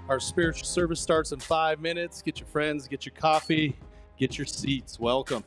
Our spiritual service starts in 5 minutes. Get your friends, get your coffee, get your seats. Welcome.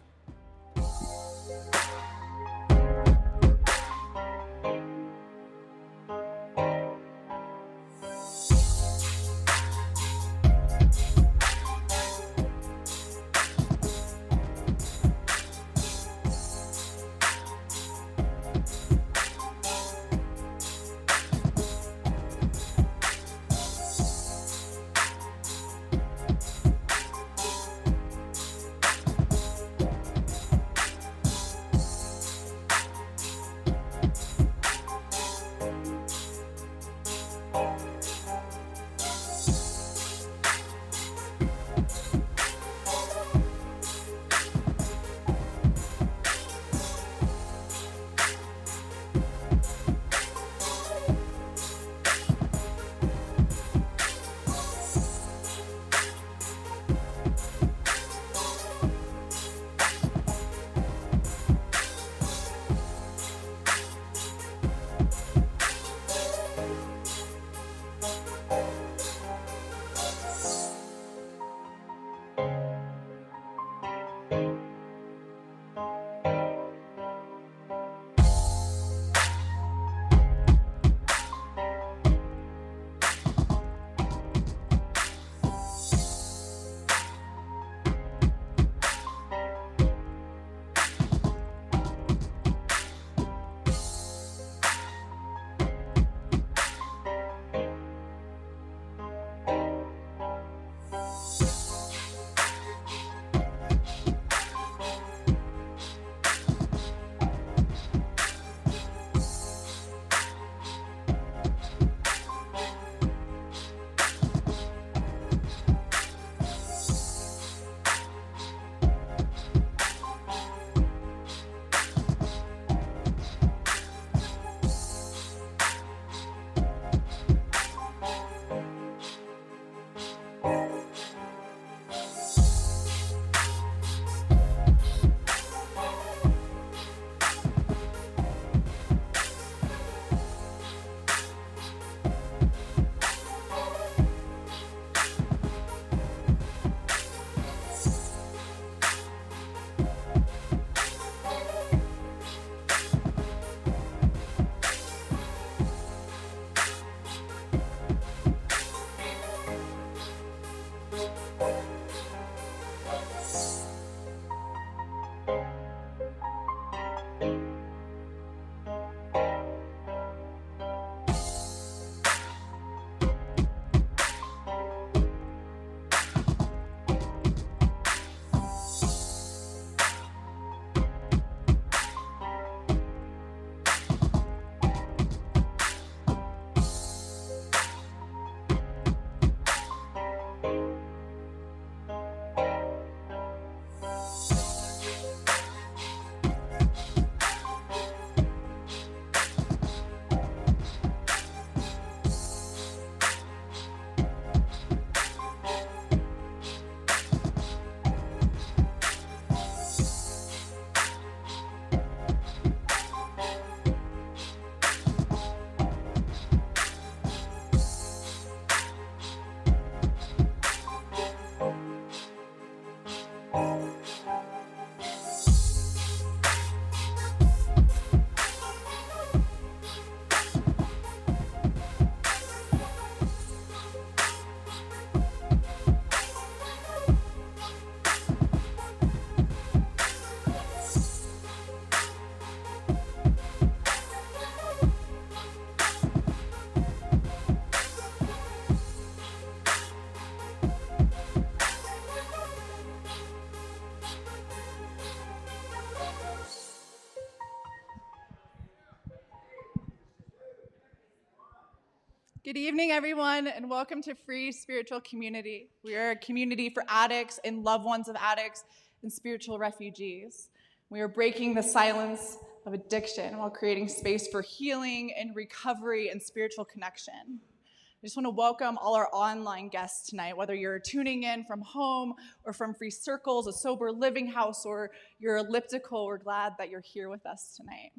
Good evening, everyone, and welcome to Free Spiritual Community. We are a community for addicts and loved ones of addicts and spiritual refugees. We are breaking the silence of addiction while creating space for healing and recovery and spiritual connection. I just want to welcome all our online guests tonight, whether you're tuning in from home or from Free Circles, a sober living house, or your elliptical. We're glad that you're here with us tonight.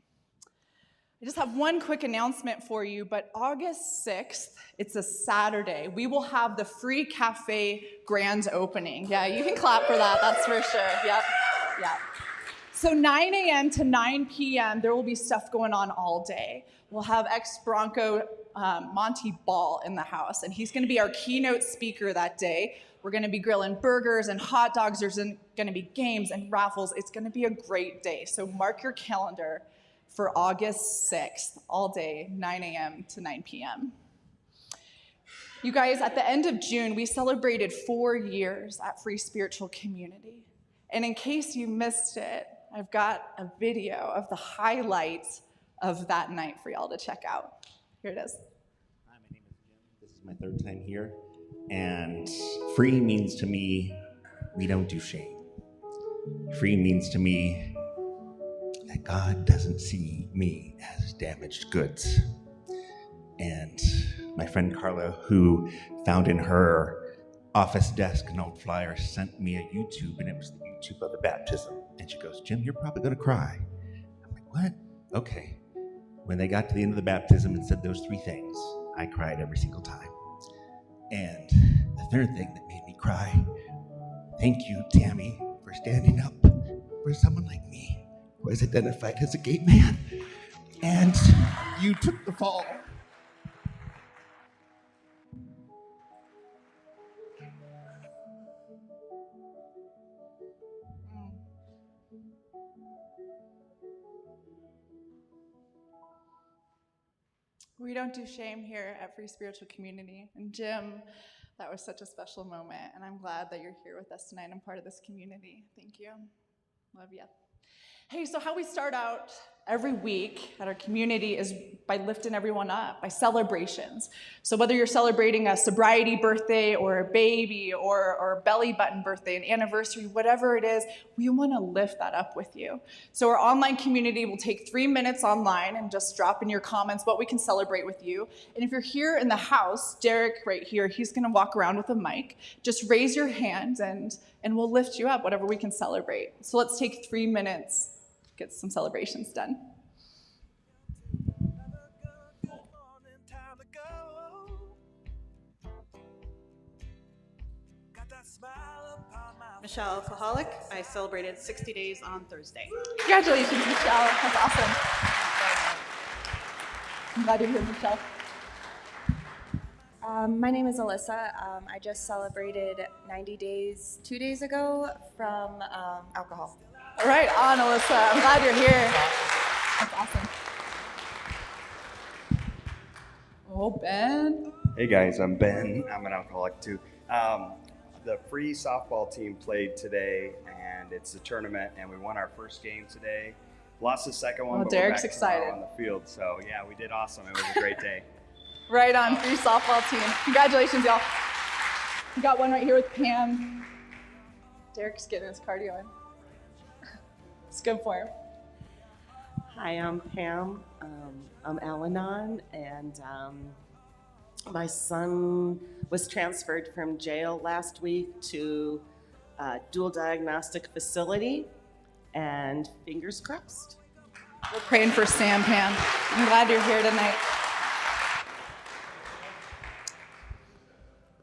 I just have one quick announcement for you, but August 6th, it's a Saturday, we will have the free cafe grand opening. Yeah, you can clap for that, that's for sure. Yep. So 9 a.m. to 9 p.m., there will be stuff going on all day. We'll have ex-Bronco Monty Ball in the house, and he's going to be our keynote speaker that day. We're going to be grilling burgers and hot dogs. There's going to be games and raffles. It's going to be a great day. So mark your calendar for August 6th, all day, 9 a.m. to 9 p.m. You guys, at the end of June, we celebrated 4 years at Free Spiritual Community. And in case you missed it, I've got a video of the highlights of that night for y'all to check out. Here it is. Hi, my name is Jim. This is my 3rd time here. And free means to me, we don't do shame. Free means to me that God doesn't see me as damaged goods. And my friend Carla, who found in her office desk an old flyer, sent me a YouTube, and it was the YouTube of the baptism. And she goes, Jim, you're probably going to cry. I'm like, what? Okay. When they got to the end of the baptism and said those 3 things, I cried every single time. And the 3rd thing that made me cry, thank you, Tammy, for standing up for someone like me who is identified as a gay man. And you took the fall. We don't do shame here at Free Spiritual Community. And Jim, that was such a special moment, and I'm glad that you're here with us tonight. I'm part of this community. Thank you. Love you. Hey, so how we start out every week at our community is by lifting everyone up, by celebrations. So whether you're celebrating a sobriety birthday or a baby or a belly button birthday, an anniversary, whatever it is, we want to lift that up with you. So our online community will take 3 minutes online and just drop in your comments what we can celebrate with you. And if you're here in the house, Derek right here, he's going to walk around with a mic. Just raise your hand and we'll lift you up, whatever we can celebrate. So let's take 3 minutes. Get some celebrations done. Michelle, alcoholic. I celebrated 60 days on Thursday. Congratulations, Michelle. That's awesome. I'm glad you're here, Michelle. My name is Alyssa. I just celebrated 90 days 2 days ago from alcohol. All right, on, Alyssa. I'm glad you're here. That's awesome. Oh, Ben. Hey guys, I'm Ben. I'm an alcoholic too. The free softball team played today, and it's a tournament, and we won our first game today. Lost the second one, but Derek's we're back excited tomorrow on the field. So yeah, we did awesome. It was a great day. Right on, free softball team. Congratulations, y'all. We got one right here with Pam. Derek's getting his cardio in. It's good for him. Hi, I'm Pam. I'm Al-Anon, and my son was transferred from jail last week to a dual diagnostic facility, and fingers crossed. We're praying for Sam, Pam. I'm glad you're here tonight.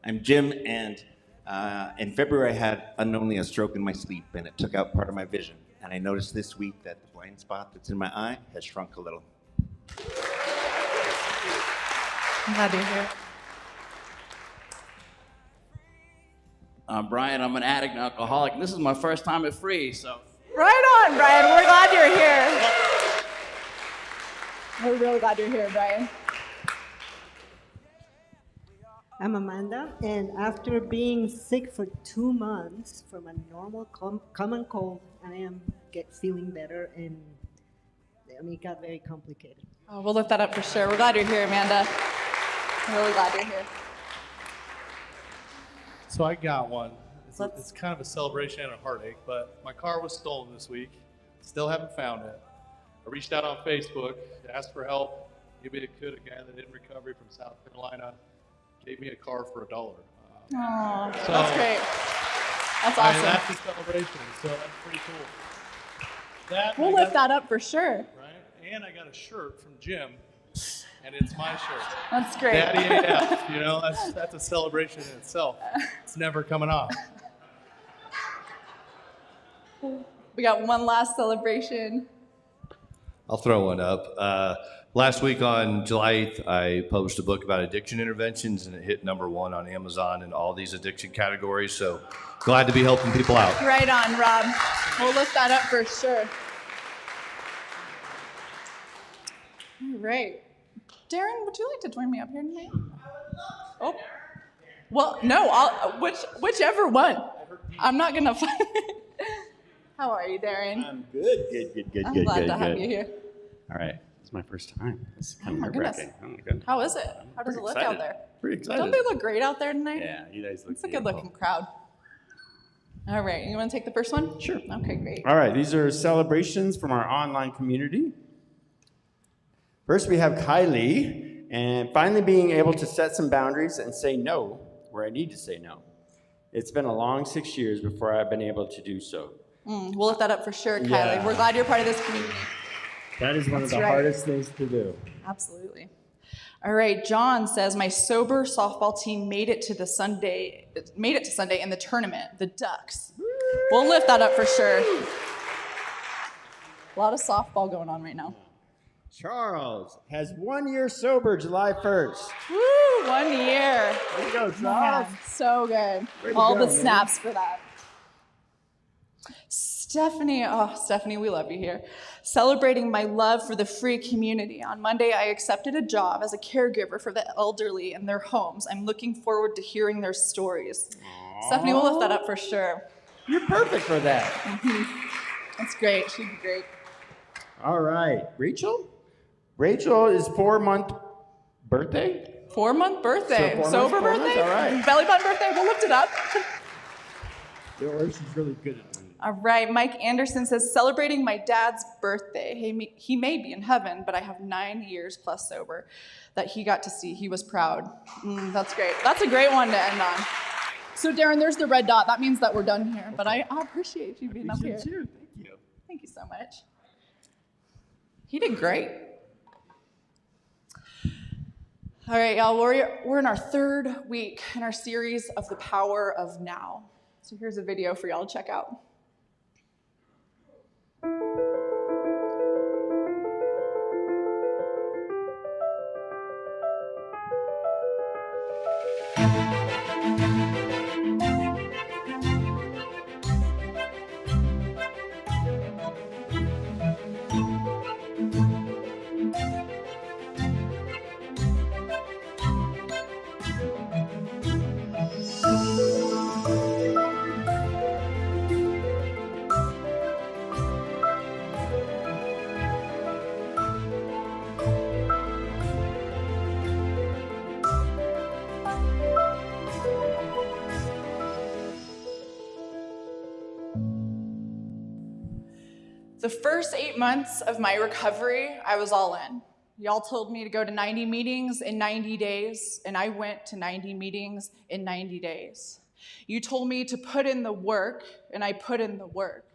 I'm Jim, and in February I had unknowingly a stroke in my sleep, and it took out part of my vision. And I noticed this week that the blind spot that's in my eye has shrunk a little. I'm glad you're here. I'm Brian. I'm an addict and alcoholic, and this is my first time at Free, so. Right on, Brian. We're glad you're here. We're really glad you're here, Brian. I'm Amanda, and after being sick for 2 months from a normal common cold, I am feeling better, and it got very complicated. Oh, we'll lift that up for sure. We're glad you're here, Amanda. I'm really glad you're here. So I got one. It's kind of a celebration and a heartache, but my car was stolen this week. Still haven't found it. I reached out on Facebook, asked for help. Maybe it could. A guy that in recovery from South Carolina gave me a car for $1. Oh, so, that's great. That's awesome. That's a celebration, so that's pretty cool. We'll lift that up for sure. Right? and I got a shirt from Jim, and it's my shirt. That's great. Daddy AF, you know, that's a celebration in itself. It's never coming off. We got one last celebration. I'll throw one up. Last week on July 8th, I published a book about addiction interventions, and it hit #1 on Amazon in all these addiction categories. So glad to be helping people out. Right on, Rob. We'll lift that up for sure. All right. Darren, would you like to join me up here tonight? Oh. Well, no, whichever one. I'm not going to find it. How are you, Darren? I'm good. I'm glad to have you here. All right. It's my first time. It's kind of my goodness. nerve-wracking. Oh my goodness. How is it? How does it look out there? Pretty excited. Don't they look great out there tonight? Yeah, you guys look It's a good-looking crowd. All right, you want to take the first one? Sure. Okay, great. All right, these are celebrations from our online community. First, we have Kylie, and finally being able to set some boundaries and say no where I need to say no. It's been a long 6 years before I've been able to do so. We'll lift that up for sure, Kylie. Yeah. We're glad you're part of this community. That is one of the hardest things to do. Absolutely. All right, John says, my sober softball team made it to Sunday in the tournament, the Ducks. We'll lift that up for sure. A lot of softball going on right now. Charles has 1 year sober July 1st. Woo, 1 year. There you go, Charles. Man, so good. Way to All go, the man. snaps for that. Stephanie, we love you here. Celebrating my love for the free community. On Monday, I accepted a job as a caregiver for the elderly in their homes. I'm looking forward to hearing their stories. Aww. Stephanie will lift that up for sure. You're perfect for that. That's great. She'd be great. All right, Rachel? Rachel is 4-month birthday? 4-month birthday. So Sober 4 months, birthday? all right. Belly button birthday? We'll lift it up. She's really good at it. All right, Mike Anderson says, celebrating my dad's birthday. He may be in heaven, but I have 9 years plus sober that he got to see. He was proud. That's great. That's a great one to end on. So Darren, there's the red dot. That means that we're done here, but I appreciate you being up here. Thank you. Thank you so much. He did great. All right, y'all, we're in our 3rd week in our series of the power of now. So here's a video for y'all to check out. The first 8 months of my recovery, I was all in. Y'all told me to go to 90 meetings in 90 days, and I went to 90 meetings in 90 days. You told me to put in the work, and I put in the work.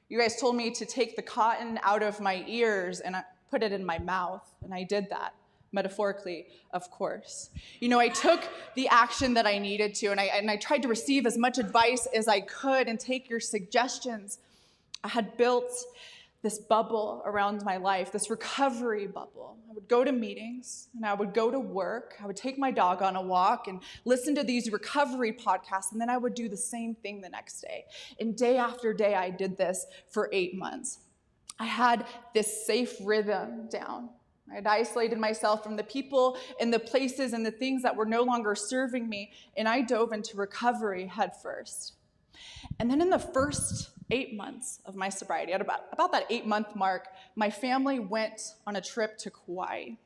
You guys told me to take the cotton out of my ears and I put it in my mouth, and I did that, metaphorically, of course. You know, I took the action that I needed to, and I tried to receive as much advice as I could and take your suggestions. I had built this bubble around my life, this recovery bubble. I would go to meetings and I would go to work. I would take my dog on a walk and listen to these recovery podcasts, and then I would do the same thing the next day. And day after day, I did this for 8 months. I had this safe rhythm down. I had isolated myself from the people and the places and the things that were no longer serving me, and I dove into recovery head first. And then in the first 8 months of my sobriety, at about that 8-month mark, my family went on a trip to Kauai.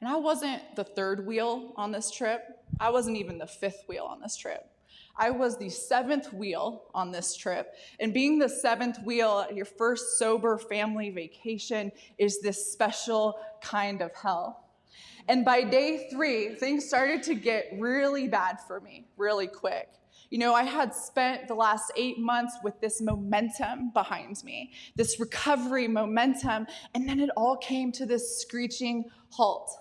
And I wasn't the 3rd wheel on this trip. I wasn't even the 5th wheel on this trip. I was the 7th wheel on this trip. And being the 7th wheel at your first sober family vacation is this special kind of hell. And by day 3, things started to get really bad for me, really quick. I had spent the last 8 months with this momentum behind me, this recovery momentum, and then it all came to this screeching halt.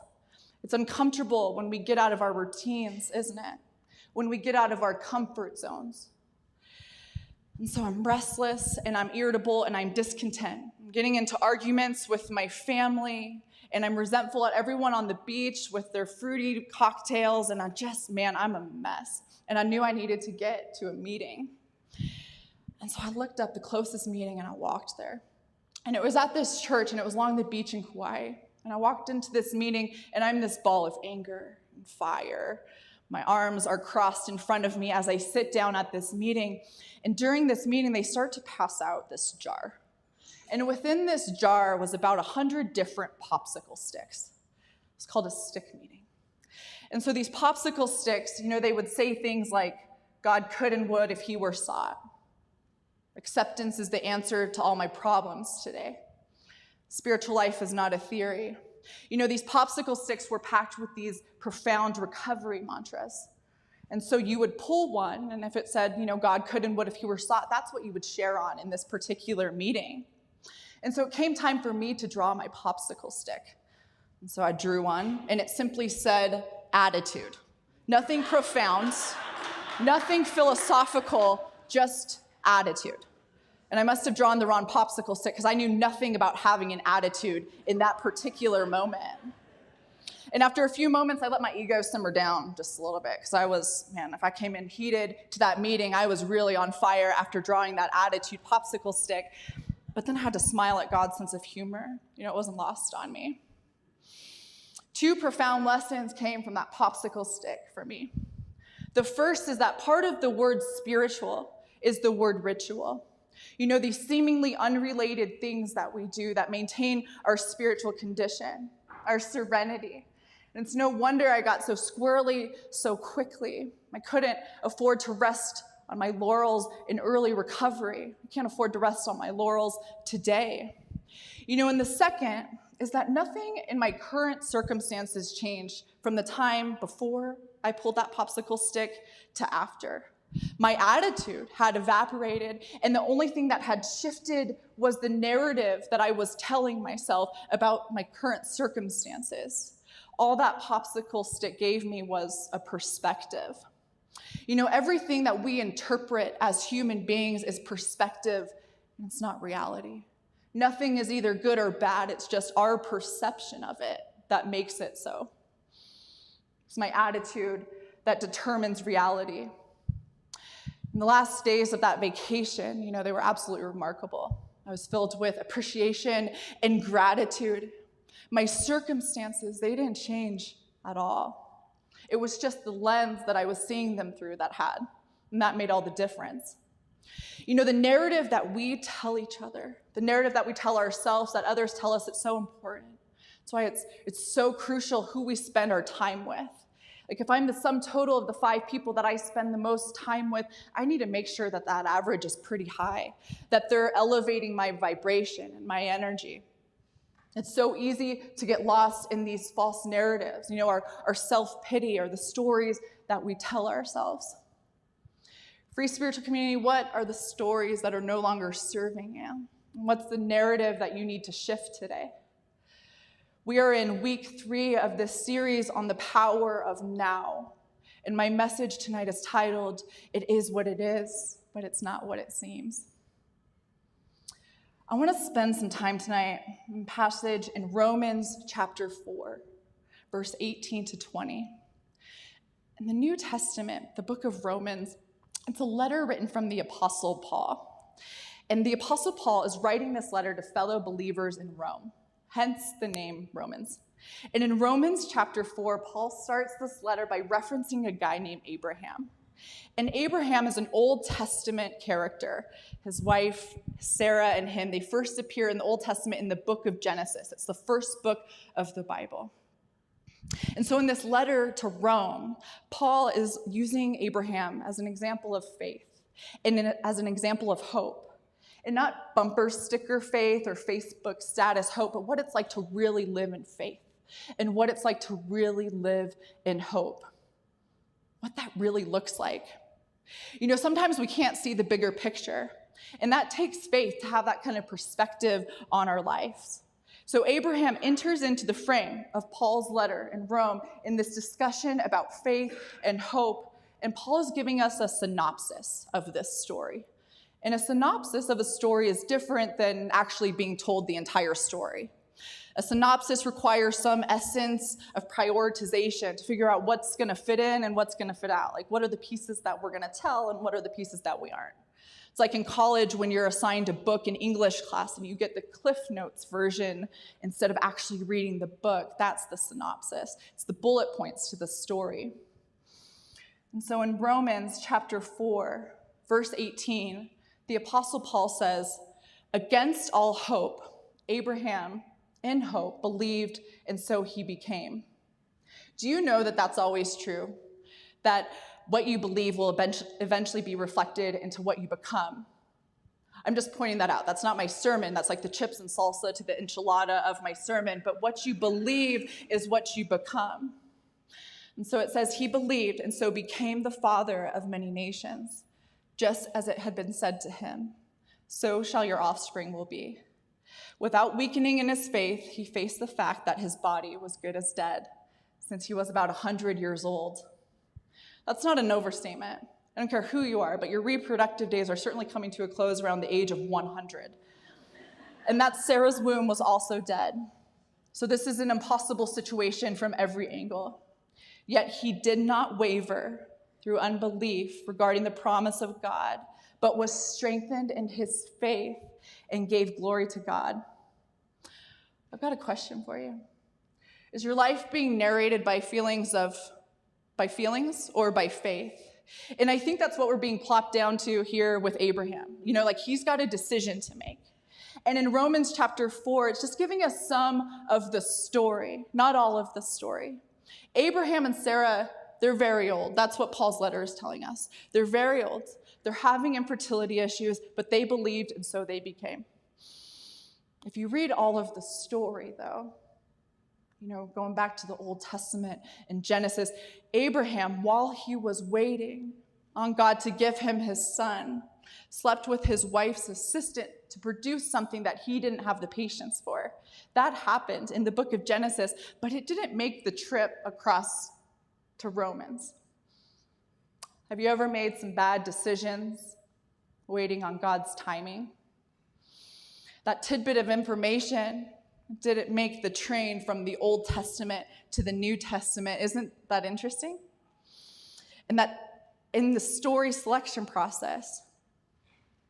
It's uncomfortable when we get out of our routines, isn't it? When we get out of our comfort zones. And so I'm restless, and I'm irritable, and I'm discontent. I'm getting into arguments with my family, and I'm resentful at everyone on the beach with their fruity cocktails, and I'm a mess. And I knew I needed to get to a meeting. And so I looked up the closest meeting, and I walked there. And it was at this church, and it was along the beach in Kauai. And I walked into this meeting, and I'm this ball of anger and fire. My arms are crossed in front of me as I sit down at this meeting. And during this meeting, they start to pass out this jar. And within this jar was about 100 different popsicle sticks. It's called a stick meeting. And so these popsicle sticks, they would say things like, God could and would if he were sought. Acceptance is the answer to all my problems today. Spiritual life is not a theory. These popsicle sticks were packed with these profound recovery mantras. And so you would pull one, and if it said, God could and would if he were sought, that's what you would share on in this particular meeting. And so it came time for me to draw my popsicle stick. And so I drew one, and it simply said, attitude. Nothing profound, nothing philosophical, just attitude. And I must have drawn the wrong popsicle stick because I knew nothing about having an attitude in that particular moment. And after a few moments, I let my ego simmer down just a little bit because if I came in heated to that meeting, I was really on fire after drawing that attitude popsicle stick. But then I had to smile at God's sense of humor. It wasn't lost on me. 2 profound lessons came from that popsicle stick for me. The first is that part of the word spiritual is the word ritual. These seemingly unrelated things that we do that maintain our spiritual condition, our serenity. And it's no wonder I got so squirrely so quickly. I couldn't afford to rest on my laurels in early recovery. I can't afford to rest on my laurels today. And the second is that nothing in my current circumstances changed from the time before I pulled that popsicle stick to after. My attitude had evaporated, and the only thing that had shifted was the narrative that I was telling myself about my current circumstances. All that popsicle stick gave me was a perspective. Everything that we interpret as human beings is perspective, and it's not reality. Nothing is either good or bad, it's just our perception of it that makes it so. It's my attitude that determines reality. In the last days of that vacation, they were absolutely remarkable. I was filled with appreciation and gratitude. My circumstances, they didn't change at all. It was just the lens that I was seeing them through that had, and that made all the difference. The narrative that we tell each other, the narrative that we tell ourselves, that others tell us, it's so important. That's why it's so crucial who we spend our time with. Like if I'm the sum total of the 5 people that I spend the most time with, I need to make sure that that average is pretty high, that they're elevating my vibration and my energy. It's so easy to get lost in these false narratives, our self-pity or the stories that we tell ourselves. Free spiritual community, what are the stories that are no longer serving you? What's the narrative that you need to shift today? We are in week 3 of this series on the power of now. And my message tonight is titled, It Is What It Is, But It's Not What It Seems. I want to spend some time tonight in a passage in Romans chapter 4, verse 18 to 20. In the New Testament, the book of Romans, it's a letter written from the Apostle Paul. And the Apostle Paul is writing this letter to fellow believers in Rome. Hence the name Romans. And in Romans chapter 4, Paul starts this letter by referencing a guy named Abraham. And Abraham is an Old Testament character. His wife, Sarah, and him, they first appear in the Old Testament in the book of Genesis. It's the first book of the Bible. And so in this letter to Rome, Paul is using Abraham as an example of faith and as an example of hope. And not bumper sticker faith or Facebook status hope, but what it's like to really live in faith and what it's like to really live in hope. What that really looks like. Sometimes we can't see the bigger picture, and that takes faith to have that kind of perspective on our lives. So Abraham enters into the frame of Paul's letter in Rome in this discussion about faith and hope, and Paul is giving us a synopsis of this story. And a synopsis of a story is different than actually being told the entire story. A synopsis requires some essence of prioritization to figure out what's going to fit in and what's going to fit out. Like, what are the pieces that we're going to tell and what are the pieces that we aren't? It's like in college when you're assigned a book in English class and you get the Cliff Notes version instead of actually reading the book. That's the synopsis. It's the bullet points to the story. And so in Romans chapter 4, verse 18, the Apostle Paul says, "Against all hope, Abraham, in hope, believed, and so he became." Do you know that that's always true? That what you believe will eventually be reflected into what you become. I'm just pointing that out. That's not my sermon. That's like the chips and salsa to the enchilada of my sermon. But what you believe is what you become. And so it says, he believed and so became the father of many nations, just as it had been said to him, so shall your offspring will be. Without weakening in his faith, he faced the fact that his body was good as dead, since he was about 100 years old. That's not an overstatement. I don't care who you are, but your reproductive days are certainly coming to a close around the age of 100. And that Sarah's womb was also dead. So this is an impossible situation from every angle. Yet he did not waver through unbelief regarding the promise of God, but was strengthened in his faith and gave glory to God. I've got a question for you. Is your life being narrated by feelings or by faith? And I think that's what we're being plopped down to here with Abraham. Like he's got a decision to make. And in Romans chapter 4, it's just giving us some of the story, not all of the story. Abraham and Sarah, they're very old. That's what Paul's letter is telling us. They're very old. They're having infertility issues, but they believed and so they became. If you read all of the story, though, going back to the Old Testament in Genesis, Abraham, while he was waiting on God to give him his son, slept with his wife's assistant to produce something that he didn't have the patience for. That happened in the book of Genesis, but it didn't make the trip across to Romans. Have you ever made some bad decisions waiting on God's timing? That tidbit of information didn't make the train from the Old Testament to the New Testament. Isn't that interesting? And that in the story selection process,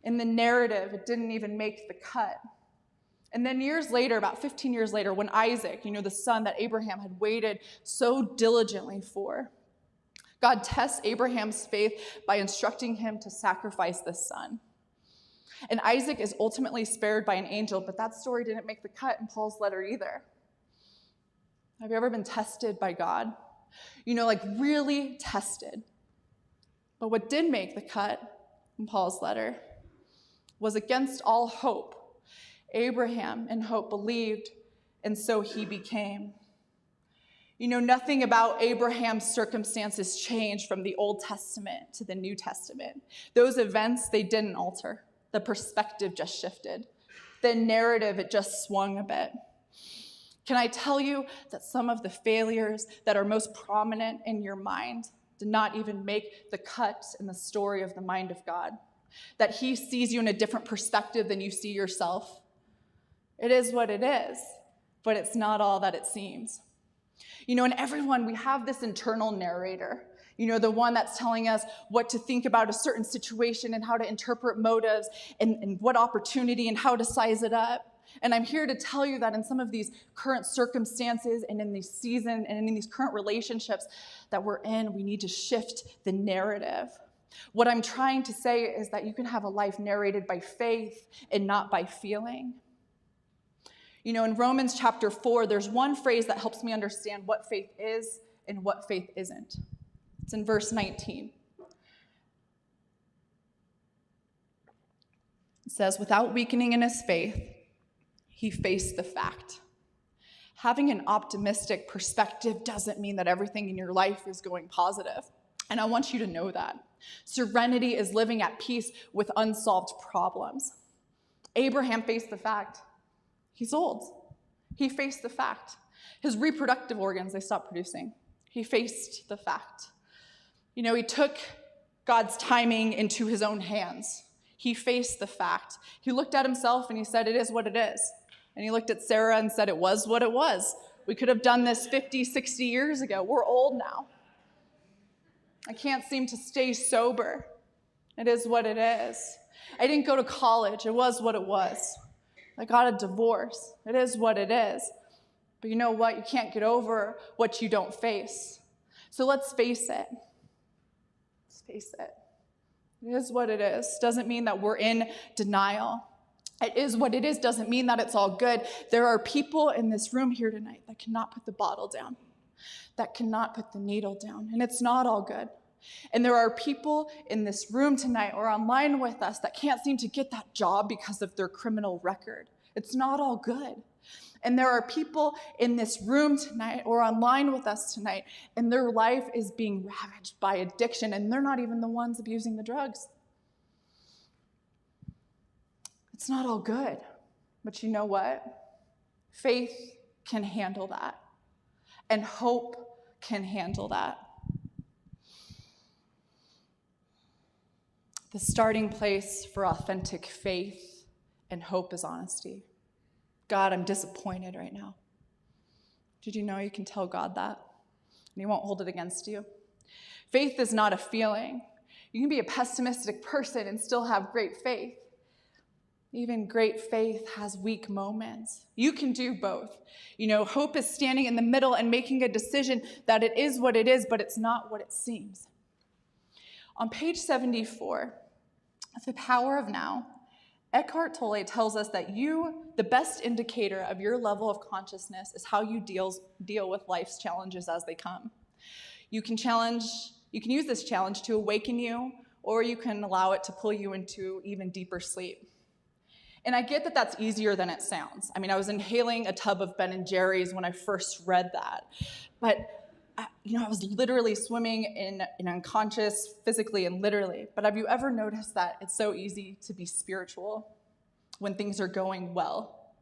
in the narrative, it didn't even make the cut. And then years later, about 15 years later, when Isaac, the son that Abraham had waited so diligently for, God tests Abraham's faith by instructing him to sacrifice this son. And Isaac is ultimately spared by an angel, but that story didn't make the cut in Paul's letter either. Have you ever been tested by God? Really tested. But what did make the cut in Paul's letter was against all hope. Abraham in hope believed, and so he became. Nothing about Abraham's circumstances changed from the Old Testament to the New Testament. Those events, they didn't alter. The perspective just shifted. The narrative, it just swung a bit. Can I tell you that some of the failures that are most prominent in your mind did not even make the cut in the story of the mind of God? That he sees you in a different perspective than you see yourself. It is what it is, but it's not all that it seems. In everyone, we have this internal narrator. The one that's telling us what to think about a certain situation and how to interpret motives and what opportunity and how to size it up. And I'm here to tell you that in some of these current circumstances and in these seasons and in these current relationships that we're in, we need to shift the narrative. What I'm trying to say is that you can have a life narrated by faith and not by feeling. In Romans chapter 4, there's one phrase that helps me understand what faith is and what faith isn't. It's in verse 19. It says, without weakening in his faith, he faced the fact. Having an optimistic perspective doesn't mean that everything in your life is going positive. And I want you to know that. Serenity is living at peace with unsolved problems. Abraham faced the fact he's old. He faced the fact his reproductive organs, they stopped producing. He faced the fact. He took God's timing into his own hands. He faced the fact. He looked at himself and he said, it is what it is. And he looked at Sarah and said, it was what it was. We could have done this 50, 60 years ago. We're old now. I can't seem to stay sober. It is what it is. I didn't go to college. It was what it was. I got a divorce. It is what it is. But you know what? You can't get over what you don't face. So let's face it. Let's face it. It is what it is. Doesn't mean that we're in denial. It is what it is doesn't mean that it's all good. There are people in this room here tonight that cannot put the bottle down, that cannot put the needle down, and it's not all good. And there are people in this room tonight or online with us that can't seem to get that job because of their criminal record. It's not all good. And there are people in this room tonight or online with us tonight, and their life is being ravaged by addiction, and they're not even the ones abusing the drugs. It's not all good. But you know what? Faith can handle that. And hope can handle that. The starting place for authentic faith and hope is honesty. God, I'm disappointed right now. Did you know you can tell God that? And he won't hold it against you. Faith is not a feeling. You can be a pessimistic person and still have great faith. Even great faith has weak moments. You can do both. Hope is standing in the middle and making a decision that it is what it is, but it's not what it seems. On page 74, The Power of Now, Eckhart Tolle tells us that the best indicator of your level of consciousness is how you deal with life's challenges as they come. You can use this challenge to awaken you, or you can allow it to pull you into even deeper sleep. And I get that that's easier than it sounds. I was inhaling a tub of Ben & Jerry's when I first read that. But, I was literally swimming in unconscious, physically and literally. But have you ever noticed that it's so easy to be spiritual when things are going well?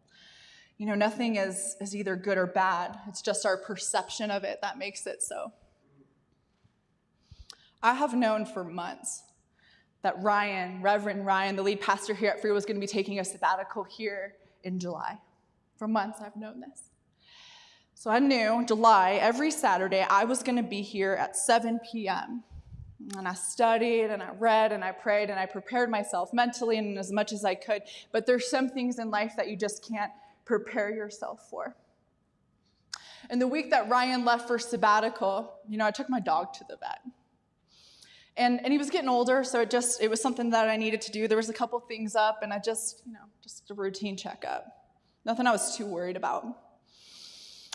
Nothing is either good or bad. It's just our perception of it that makes it so. I have known for months that Reverend Ryan, the lead pastor here at Free, was going to be taking a sabbatical here in July. For months, I've known this. So I knew July, every Saturday, I was going to be here at 7 p.m. And I studied, and I read, and I prayed, and I prepared myself mentally and as much as I could. But there's some things in life that you just can't prepare yourself for. And the week that Ryan left for sabbatical, I took my dog to the vet. And he was getting older, so it was something that I needed to do. There was a couple things up, and I just a routine checkup. Nothing I was too worried about.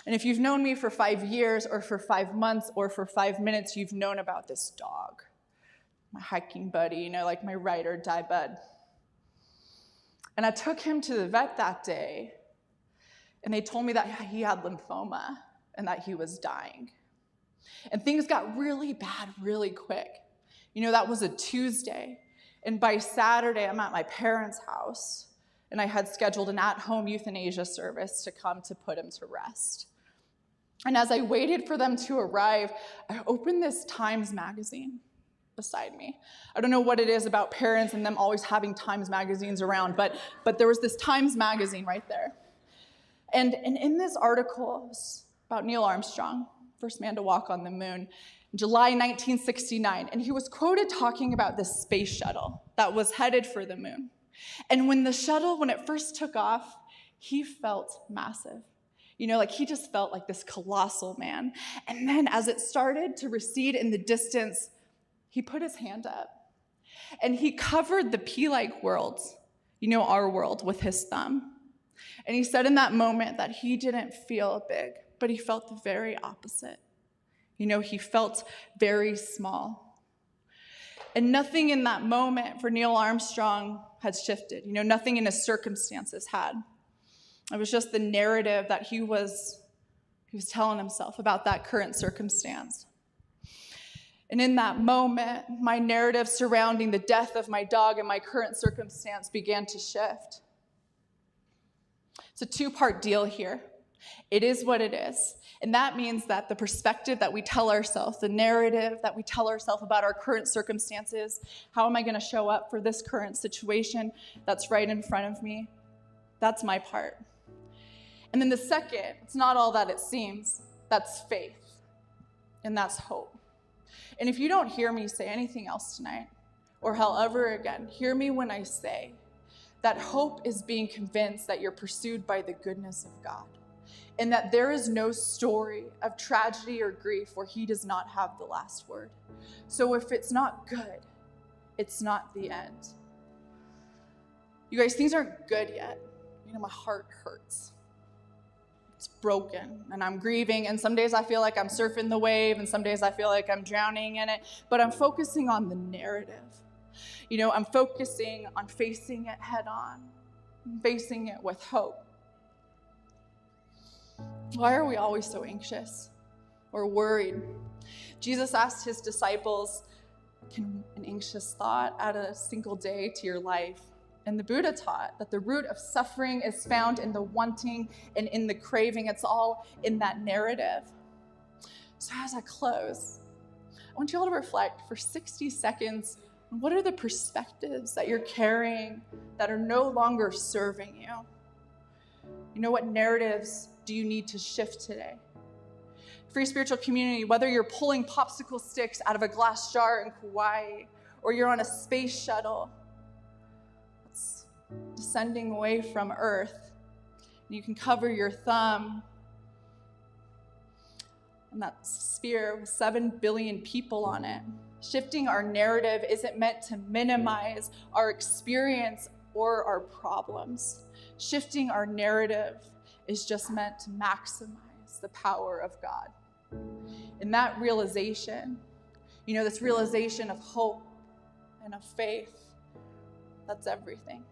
And if you've known me for 5 years or for 5 months or for 5 minutes, you've known about this dog, my hiking buddy, like my ride or die bud. And I took him to the vet that day, and they told me that he had lymphoma and that he was dying. And things got really bad really quick. That was a Tuesday. And by Saturday, I'm at my parents' house, and I had scheduled an at-home euthanasia service to come to put him to rest. And as I waited for them to arrive, I opened this Times magazine beside me. I don't know what it is about parents and them always having Times magazines around, but there was this Times magazine right there. And in this article, it was about Neil Armstrong, first man to walk on the moon, July 1969. And he was quoted talking about this space shuttle that was headed for the moon. And when it first took off, he felt massive. He just felt like this colossal man. And then as it started to recede in the distance, he put his hand up. And he covered the pea-like world, our world, with his thumb. And he said in that moment that he didn't feel big, but he felt the very opposite. He felt very small. And nothing in that moment for Neil Armstrong had shifted. Nothing in his circumstances had. It was just the narrative that he was telling himself about that current circumstance. And in that moment, my narrative surrounding the death of my dog and my current circumstance began to shift. It's a two-part deal here. It is what it is. And that means that the perspective that we tell ourselves, the narrative that we tell ourselves about our current circumstances, how am I going to show up for this current situation that's right in front of me? That's my part. And then the second, it's not all that it seems. That's faith. And that's hope. And if you don't hear me say anything else tonight, or however again, hear me when I say that hope is being convinced that you're pursued by the goodness of God, and that there is no story of tragedy or grief where he does not have the last word. So if it's not good, it's not the end. You guys, things aren't good yet. My heart hurts. It's broken, and I'm grieving, and some days I feel like I'm surfing the wave, and some days I feel like I'm drowning in it, but I'm focusing on the narrative. I'm focusing on facing it head on, facing it with hope. Why are we always so anxious or worried? Jesus asked his disciples, can an anxious thought add a single day to your life? And the Buddha taught that the root of suffering is found in the wanting and in the craving. It's all in that narrative. So as I close, I want you all to reflect for 60 seconds on what are the perspectives that you're carrying that are no longer serving you. What narratives do you need to shift today? Free Spiritual Community, whether you're pulling popsicle sticks out of a glass jar in Kauai, or you're on a space shuttle that's descending away from Earth, and you can cover your thumb in that sphere with 7 billion people on it. Shifting our narrative isn't meant to minimize our experience or our problems. Shifting our narrative is just meant to maximize the power of God. And that realization, this realization of hope and of faith, that's everything.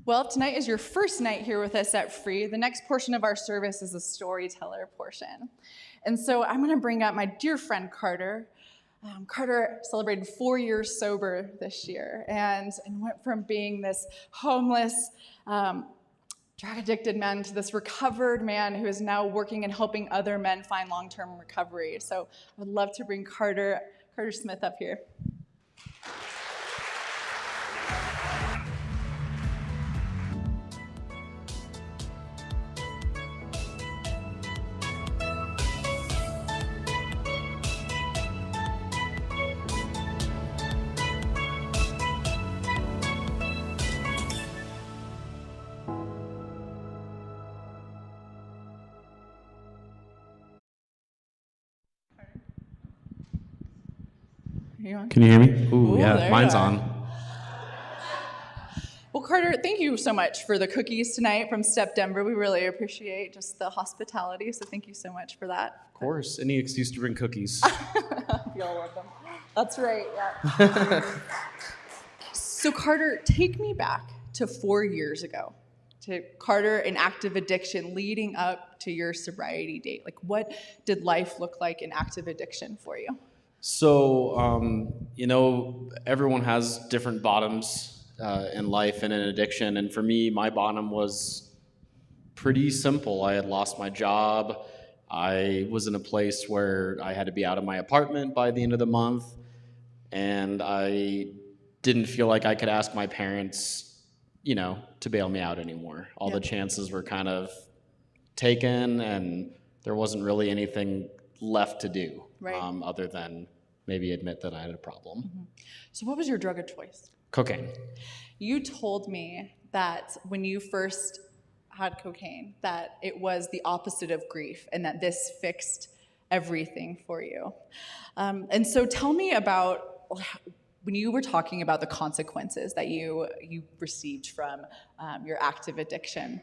Well, tonight is your first night here with us at Free. The next portion of our service is the storyteller portion. And so I'm going to bring up my dear friend Carter. Carter celebrated 4 years sober this year and went from being this homeless, drug-addicted man to this recovered man who is now working and helping other men find long-term recovery. So I would love to bring Carter Smith up here. Can you hear me? Ooh, yeah, mine's on. Well, Carter, thank you so much for the cookies tonight from Step Denver. We really appreciate just the hospitality, so thank you so much for that. Of course, any excuse to bring cookies. We all love them. That's right, yeah. So Carter, take me back to 4 years ago, to Carter in active addiction leading up to your sobriety date. Like, what did life look like in active addiction for you? So, everyone has different bottoms in life and in addiction. And for me, my bottom was pretty simple. I had lost my job. I was in a place where I had to be out of my apartment by the end of the month. And I didn't feel like I could ask my parents, to bail me out anymore. All the chances were kind of taken, and there wasn't really anything left to do, other than maybe admit that I had a problem. Mm-hmm. So what was your drug of choice? Cocaine. You told me that when you first had cocaine, that it was the opposite of grief and that this fixed everything for you. And so tell me about when you were talking about the consequences that you received from your active addiction.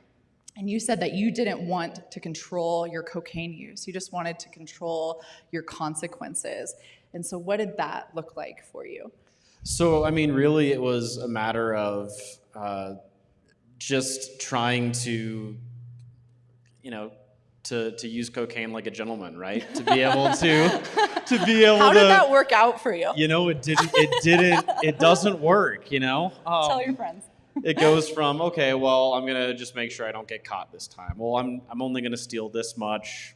And you said that you didn't want to control your cocaine use. You just wanted to control your consequences. And so what did that look like for you? So, really it was a matter of just trying to use cocaine like a gentleman, right? To be able to How did that work out for you? It doesn't work, Tell your friends. It goes from, okay, well, I'm going to just make sure I don't get caught this time. Well, I'm only going to steal this much,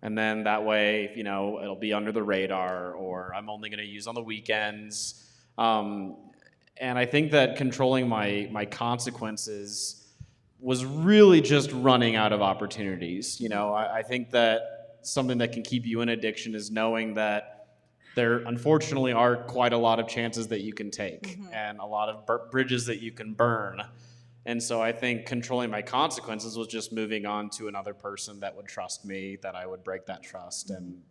and then that way, it'll be under the radar, or I'm only going to use on the weekends. And I think that controlling my consequences was really just running out of opportunities. I think that something that can keep you in addiction is knowing that there unfortunately are quite a lot of chances that you can take, and a lot of bridges that you can burn. And so I think controlling my consequences was just moving on to another person that would trust me, that I would break that trust and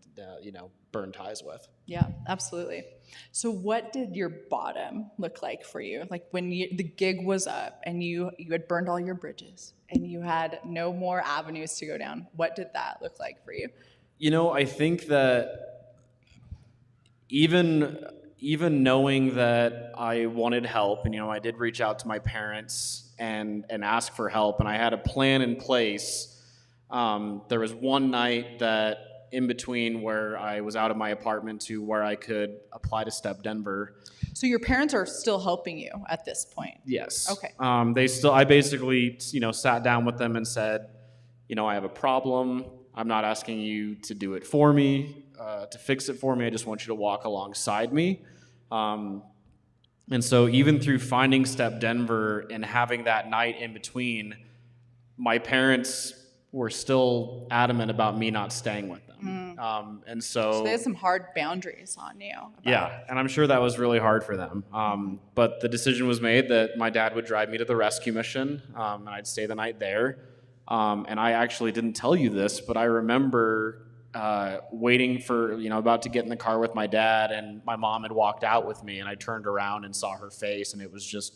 burn ties with. Yeah, absolutely. So what did your bottom look like for you? Like when the gig was up and you had burned all your bridges and you had no more avenues to go down, what did that look like for you? I think that even knowing that I wanted help, and I did reach out to my parents and ask for help, and I had a plan in place. There was one night that in between where I was out of my apartment to where I could apply to Step Denver. So your parents are still helping you at this point? Yes. Okay. I basically, sat down with them and said, I have a problem. I'm not asking you to do it for me, to fix it for me. I just want you to walk alongside me. And so even through finding Step Denver and having that night in between, my parents were still adamant about me not staying with them. And so they had some hard boundaries on you. Yeah, and I'm sure that was really hard for them. But the decision was made that my dad would drive me to the rescue mission, and I'd stay the night there. And I actually didn't tell you this, but I remember waiting for, about to get in the car with my dad, and my mom had walked out with me, and I turned around and saw her face, and it was just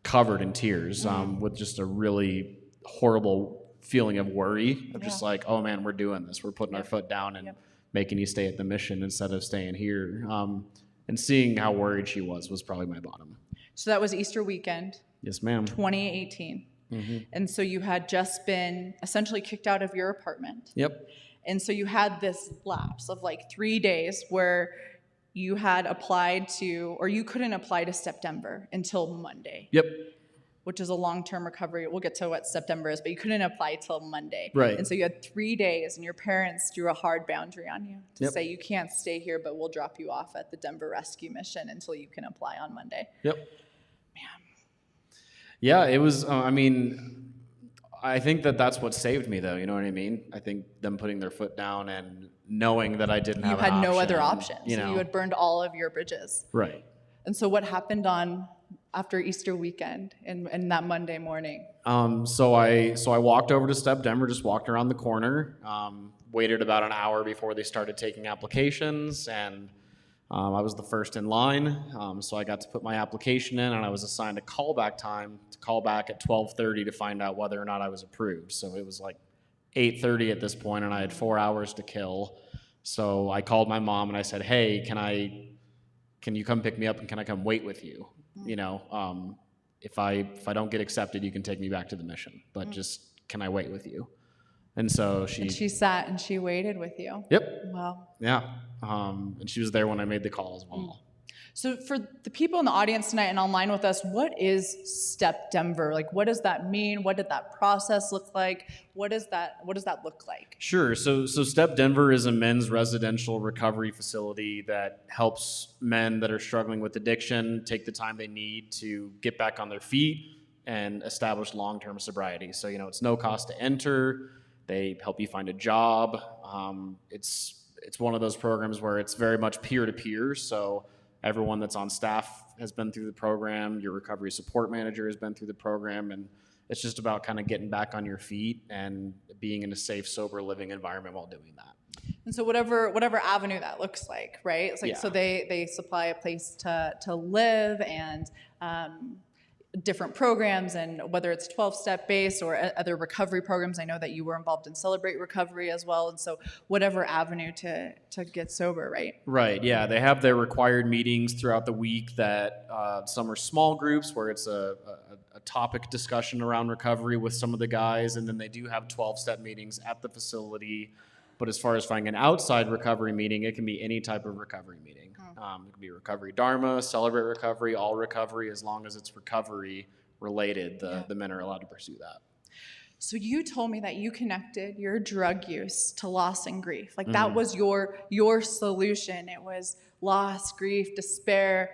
covered in tears, with just a really horrible feeling of worry of just like, oh man, we're doing this. We're putting our foot down and making you stay at the mission instead of staying here. And seeing how worried she was probably my bottom. So that was Easter weekend. Yes, ma'am. 2018. And so you had just been essentially kicked out of your apartment. Yep. And so you had this lapse of like 3 days where you had applied to, or you couldn't apply to Step Denver until Monday. Yep. Which is a long-term recovery. We'll get to what Step Denver is, but you couldn't apply till Monday. Right. And so you had 3 days, and your parents drew a hard boundary on you to say you can't stay here, but we'll drop you off at the Denver rescue mission until you can apply on Monday. Yep. Man. Yeah, it was, I think that's what saved me, though. You know what I mean? I think them putting their foot down and knowing that I didn't have an option. You had no other option. You so you had burned all of your bridges. Right. And so what happened after Easter weekend and that Monday morning? So I walked over to Step Denver, just walked around the corner, waited about an hour before they started taking applications, and I was the first in line. So I got to put my application in, and I was assigned a callback time to call back at 12:30 to find out whether or not I was approved. So it was like 8:30 at this point, and I had 4 hours to kill. So I called my mom and I said, hey, can I can you come pick me up and can I come wait with you? You know, if I don't get accepted, you can take me back to the mission, but just can I wait with you? And so she sat and she waited with you. Yep. Wow. Yeah. And she was there when I made the call as well. So for the people in the audience tonight and online with us, what is Step Denver? Like, what does that mean? What did that process look like? What does that look like? Sure. So Step Denver is a men's residential recovery facility that helps men that are struggling with addiction take the time they need to get back on their feet and establish long-term sobriety. So, you know, it's no cost to enter. They help you find a job. It's one of those programs where it's very much peer-to-peer. So everyone that's on staff has been through the program. Your recovery support manager has been through the program. And it's just about kind of getting back on your feet and being in a safe, sober living environment while doing that. And so whatever avenue that looks like, right? It's like, Yeah. so they supply a place to live and different programs, and whether it's 12-step based or other recovery programs. I know that you were involved in Celebrate Recovery as well. And so whatever avenue to get sober, right? Right, yeah. They have their required meetings throughout the week that some are small groups where it's a topic discussion around recovery with some of the guys, and then they do have 12-step meetings at the facility. But as far as finding an outside recovery meeting, it can be any type of recovery meeting. It can be Recovery Dharma, Celebrate Recovery, All Recovery, as long as it's recovery related, the men are allowed to pursue that. So you told me that you connected your drug use to loss and grief. Like that was your solution. It was loss, grief, despair,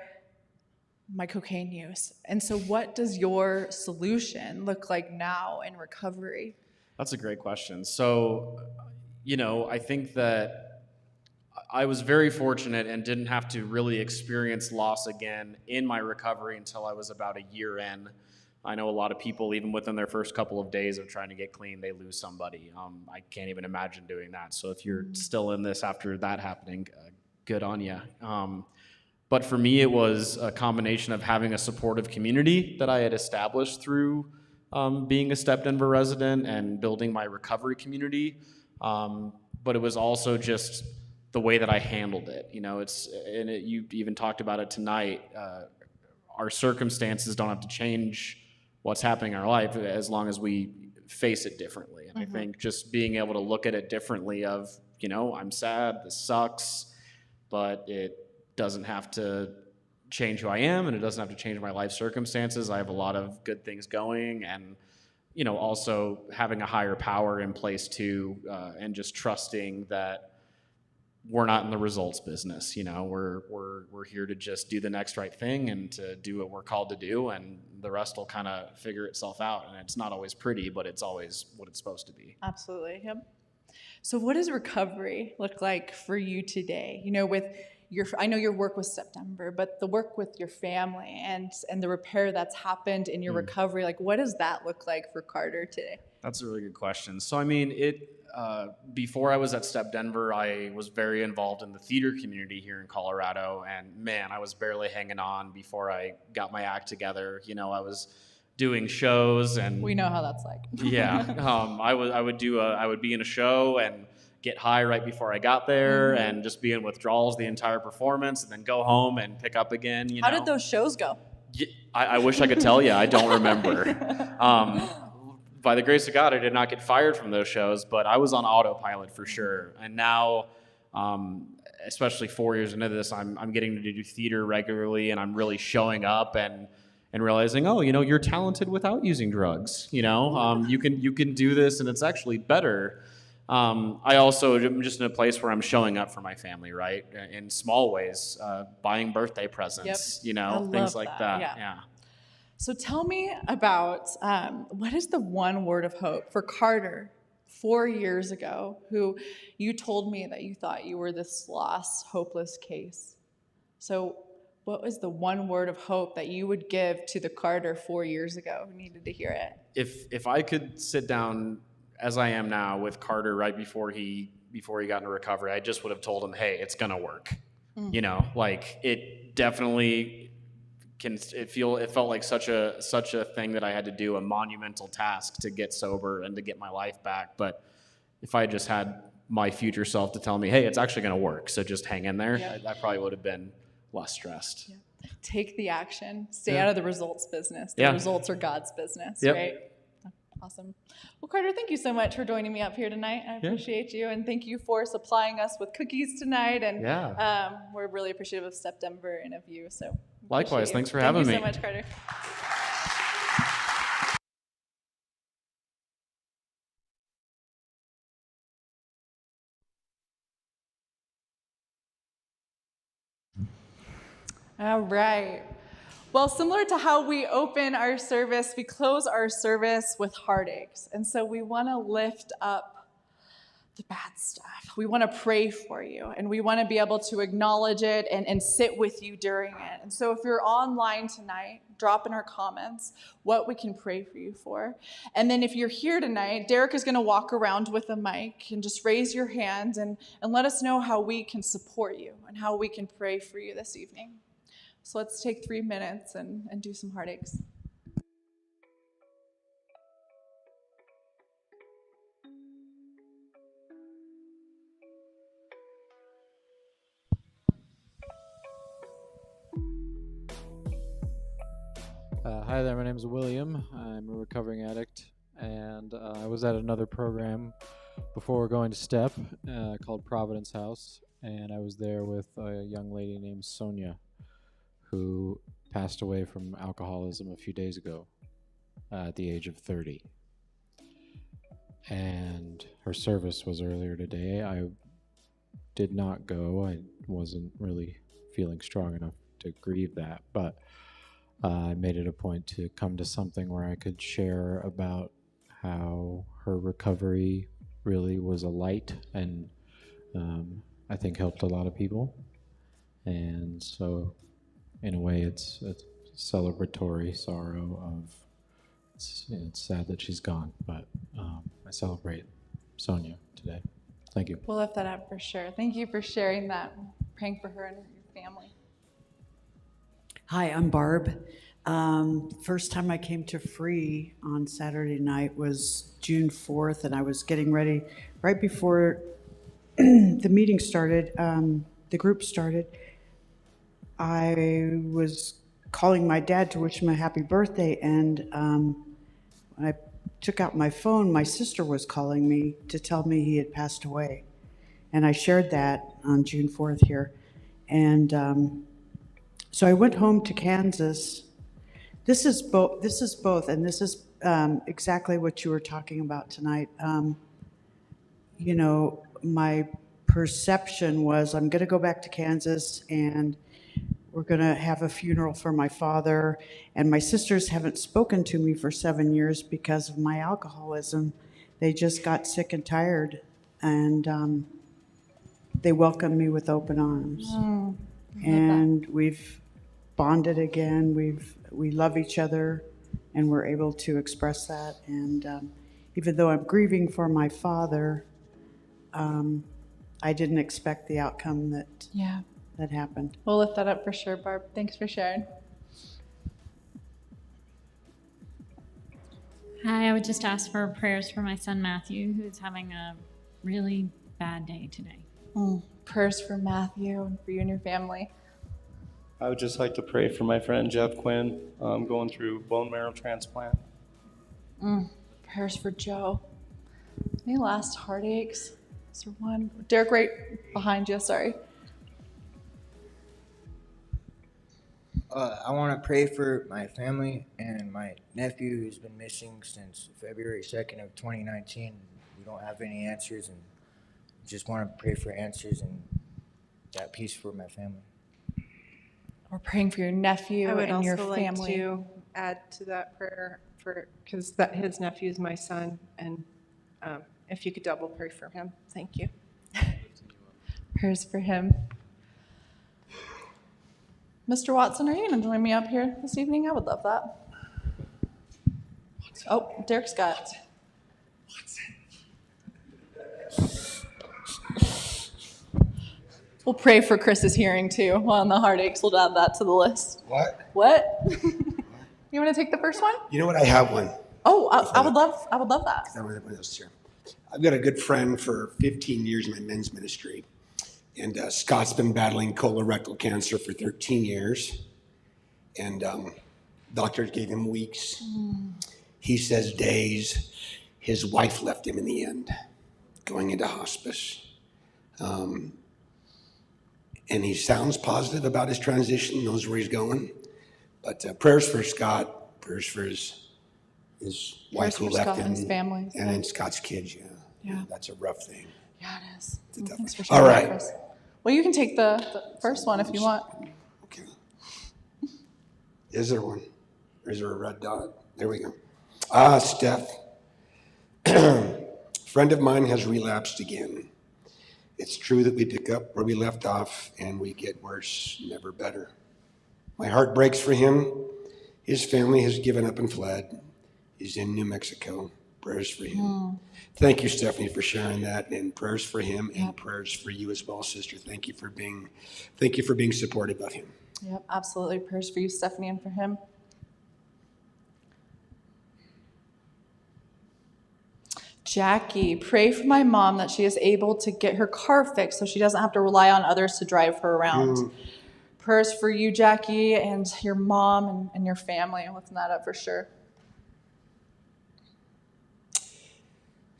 my cocaine use. And so what does your solution look like now in recovery? That's a great question. So, you know, I think that I was very fortunate and didn't have to really experience loss again in my recovery until I was about a year in. I know a lot of people, even within their first couple of days of trying to get clean, they lose somebody. I can't even imagine doing that. So if you're still in this after that happening, good on you. But for me, it was a combination of having a supportive community that I had established through being a Step Denver resident and building my recovery community. But it was also just the way that I handled it. You know, you even talked about it tonight. Our circumstances don't have to change what's happening in our life as long as we face it differently. And I think just being able to look at it differently of, you know, I'm sad, this sucks, but it doesn't have to change who I am, and it doesn't have to change my life circumstances. I have a lot of good things going, and you know, also having a higher power in place too, and just trusting that we're not in the results business. You know, we're here to just do the next right thing and to do what we're called to do, and the rest will kind of figure itself out. And it's not always pretty, but it's always what it's supposed to be. Absolutely. Yep. So what does recovery look like for you today? You know, with I know your work with Step Denver, but the work with your family and the repair that's happened in your recovery, like what does that look like for Carter today? That's a really good question. So, I mean, before I was at Step Denver, I was very involved in the theater community here in Colorado, and man, I was barely hanging on before I got my act together. You know, I was doing shows, and we know how that's like. Yeah, I would be in a show and get high right before I got there, and just be in withdrawals the entire performance, and then go home and pick up again. How did those shows go? I wish I could tell you. I don't remember. By the grace of God, I did not get fired from those shows, but I was on autopilot for sure. And now, especially 4 years into this, I'm getting to do theater regularly, and I'm really showing up and realizing, oh, you know, you're talented without using drugs. You know, you can do this, and it's actually better. I also am just in a place where I'm showing up for my family, right? In small ways, buying birthday presents, you know, things like that. Yeah. So tell me about what is the one word of hope for Carter 4 years ago, who you told me that you thought you were this lost, hopeless case. So what was the one word of hope that you would give to the Carter 4 years ago who needed to hear it? If I could sit down as I am now with Carter right before he got into recovery, I just would have told him, hey, it's gonna work. You know, like it definitely it felt like such a thing that I had to do, a monumental task to get sober and to get my life back. But if I just had my future self to tell me, hey, it's actually gonna work, so just hang in there, that probably would have been less stressed. Yeah. Take the action. Stay out of the results business. The Yeah. results are God's business, Yep. right? Awesome. Well, Carter, thank you so much for joining me up here tonight. I appreciate you, and thank you for supplying us with cookies tonight. And we're really appreciative of Step Denver and of you. So Likewise, thanks for having me. Thank you so much, Carter. All right. Well, similar to how we open our service, we close our service with heartaches. And so we want to lift up the bad stuff. We want to pray for you, and we want to be able to acknowledge it and sit with you during it. And so if you're online tonight, drop in our comments what we can pray for you for. And then if you're here tonight, Derek is going to walk around with a mic and just raise your hand and let us know how we can support you and how we can pray for you this evening. So let's take 3 minutes and do some heartaches. Hi there, my name is William. I'm a recovering addict, and I was at another program before going to STEP called Providence House, and I was there with a young lady named Sonia, who passed away from alcoholism a few days ago at the age of 30. And her service was earlier today. I did not go. I wasn't really feeling strong enough to grieve that, but I made it a point to come to something where I could share about how her recovery really was a light and I think helped a lot of people. And so in a way it's a celebratory sorrow of it's sad that she's gone, but I celebrate Sonia today. Thank you. We'll lift that up for sure. Thank you for sharing that, praying for her and your family. Hi, I'm Barb. First time I came to Free on Saturday night was June 4th, and I was getting ready right before the meeting started, the group started. I was calling my dad to wish him a happy birthday, and when I took out my phone, my sister was calling me to tell me he had passed away. And I shared that on June 4th here. And so I went home to Kansas. This is both, and this is exactly what you were talking about tonight. You know, my perception was I'm going to go back to Kansas and we're going to have a funeral for my father. And my sisters haven't spoken to me for 7 years because of my alcoholism. They just got sick and tired, and they welcomed me with open arms. And we've bonded again. We love each other, and we're able to express that. And even though I'm grieving for my father, I didn't expect the outcome that happened. We'll lift that up for sure, Barb. Thanks for sharing. Hi, I would just ask for prayers for my son Matthew, who's having a really bad day today. Prayers for Matthew and for you and your family. I would just like to pray for my friend Jeff Quinn, going through bone marrow transplant. Prayers for Joe. Any last heartaches? Is there one? Derek, right behind you, sorry. I want to pray for my family and my nephew who's been missing since February 2nd of 2019. We don't have any answers, and just want to pray for answers and that peace for my family. We're praying for your nephew and your family. I would also like to add to that prayer because his nephew is my son, and if you could double pray for him, thank you. Prayers for him. Mr. Watson, are you going to join me up here this evening? I would love that. Oh, Derek Scott. We'll pray for Chris's hearing too on the heartaches. We'll add that to the list. What? You want to take the first one? You know what? I have one. Oh, I would love that. I've got a good friend for 15 years in my men's ministry, And Scott's been battling colorectal cancer for 13 years. And doctors gave him weeks. He says days. His wife left him in the end, going into hospice. And he sounds positive about his transition, knows where he's going. But prayers for Scott, prayers for his wife who left him. His family. And then Scott's kids, yeah. That's a rough thing. Yeah, it is. Thanks for All sharing right. that, Chris. Well, you can take the first one if you want. Okay. Is there one? Or is there a red dot? There we go. Steph. Friend of mine has relapsed again. It's true that we pick up where we left off and we get worse, never better. My heart breaks for him. His family has given up and fled. He's in New Mexico. Prayers for him. Thank you, Stephanie, for sharing that, and prayers for him and prayers for you as well, sister. Thank you for being supportive of him. Yep, absolutely. Prayers for you, Stephanie, and for him. Jackie, pray for my mom that she is able to get her car fixed so she doesn't have to rely on others to drive her around. Prayers for you, Jackie, and your mom and your family. I'm lifting that up for sure.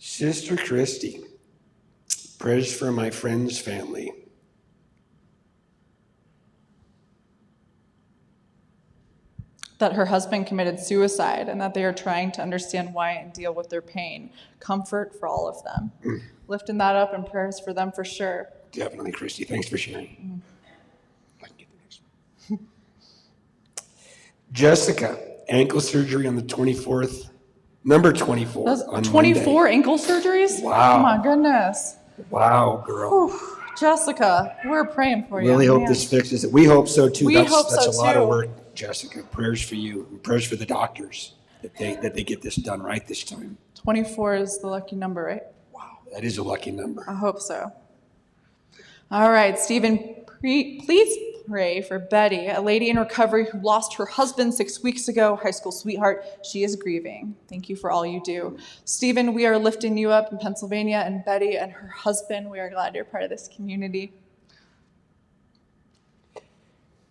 Sister Christy, prayers for my friend's family. That her husband committed suicide and that they are trying to understand why and deal with their pain. Comfort for all of them. Lifting that up and prayers for them for sure. Definitely, Christy. Thanks for sharing. I can get the next one. Jessica, ankle surgery on the 24th. Number 24. Those on 24 Monday. ankle surgeries? Wow. Oh my goodness. Wow, girl. Whew. Jessica, we're praying for you. Really hope man. this fixes it. We hope so too. We That's hope a so, lot too. of work, Jessica. Prayers for you. And prayers for the doctors that they get this done right this time. 24 is the lucky number, right? That is a lucky number. I hope so. All right, Stephen, please pray for Betty, a lady in recovery who lost her husband 6 weeks ago, high school sweetheart. She is grieving. Thank you for all you do. Stephen, we are lifting you up in Pennsylvania, and Betty and her husband, we are glad you're part of this community.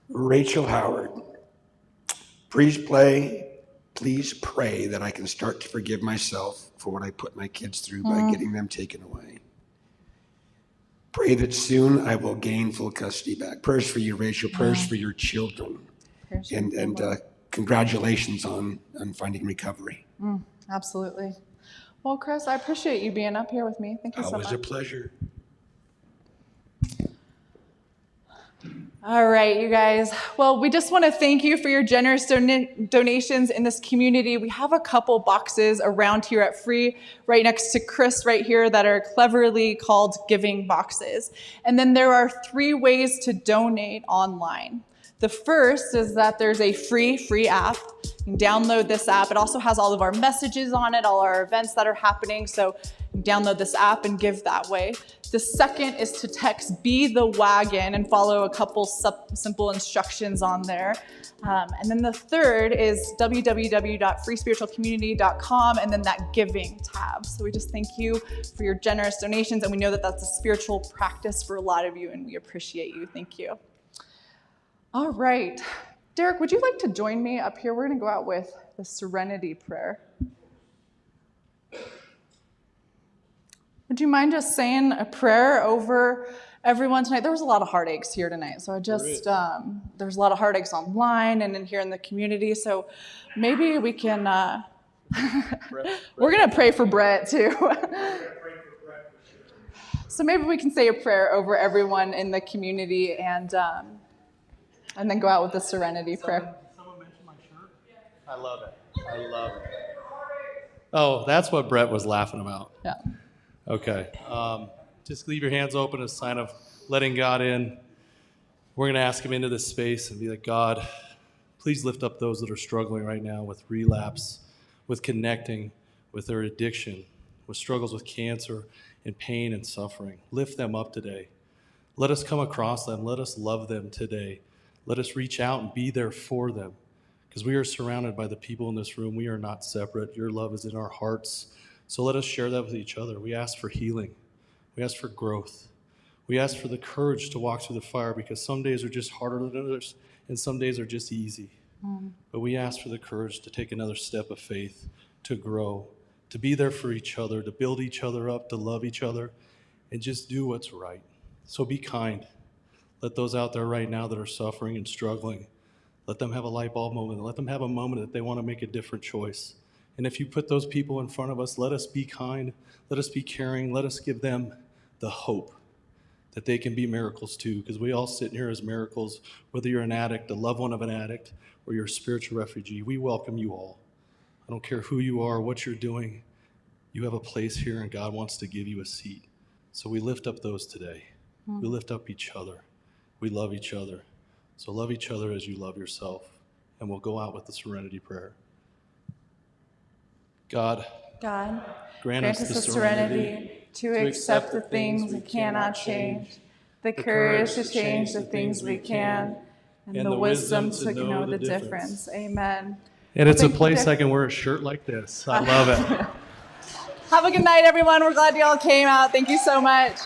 Rachel Howard, please pray that I can start to forgive myself for what I put my kids through by getting them taken away. Pray that soon I will gain full custody back. Prayers for you, Rachel. Prayers for your children. And congratulations on finding recovery. Absolutely. Well, Chris, I appreciate you being up here with me. Thank you so much. Always a pleasure. All right, you guys. Well, we just want to thank you for your generous donations in this community. We have a couple boxes around here at Free, right next to Chris right here, that are cleverly called giving boxes. And then there are 3 ways to donate online. The first is that there's a free app. You can download this app. It also has all of our messages on it, all our events that are happening. So you can download this app and give that way. The second is to text Be the Wagon and follow a couple simple instructions on there. And then the third is www.freespiritualcommunity.com and then that giving tab. So we just thank you for your generous donations, and we know that that's a spiritual practice for a lot of you, and we appreciate you. Thank you. All right. Derek, would you like to join me up here? We're going to go out with the Serenity Prayer. Would you mind just saying a prayer over everyone tonight? There was a lot of heartaches here tonight, so there's a lot of heartaches online and in here in the community, so maybe we can, we're going to pray for Brett too. So maybe we can say a prayer over everyone in the community and then go out with the Serenity Prayer. Someone mentioned my shirt? I love it. I love it. Oh, that's what Brett was laughing about. Yeah. Okay. Just leave your hands open as a sign of letting God in. We're going to ask him into this space and be like, God, please lift up those that are struggling right now with relapse, with connecting, with their addiction, with struggles with cancer and pain and suffering. Lift them up today. Let us come across them. Let us love them today. Let us reach out and be there for them, because we are surrounded by the people in this room. We are not separate. Your love is in our hearts. So let us share that with each other. We ask for healing. We ask for growth. We ask for the courage to walk through the fire because some days are just harder than others and some days are just easy. But we ask for the courage to take another step of faith, to grow, to be there for each other, to build each other up, to love each other, and just do what's right. So be kind. Let those out there right now that are suffering and struggling, let them have a light bulb moment. Let them have a moment that they want to make a different choice. And if you put those people in front of us, let us be kind, let us be caring, let us give them the hope that they can be miracles too, because we all sit here as miracles, whether you're an addict, a loved one of an addict, or you're a spiritual refugee. We welcome you all. I don't care who you are, what you're doing. You have a place here, and God wants to give you a seat. So we lift up those today. We lift up each other. We love each other. So love each other as you love yourself. And we'll go out with the serenity prayer. God, grant us the serenity to accept the things we cannot change, the courage to change the things we can, and the wisdom to know the difference. Amen. And it's a place I can wear a shirt like this. I love it. Have a good night, everyone. We're glad you all came out. Thank you so much.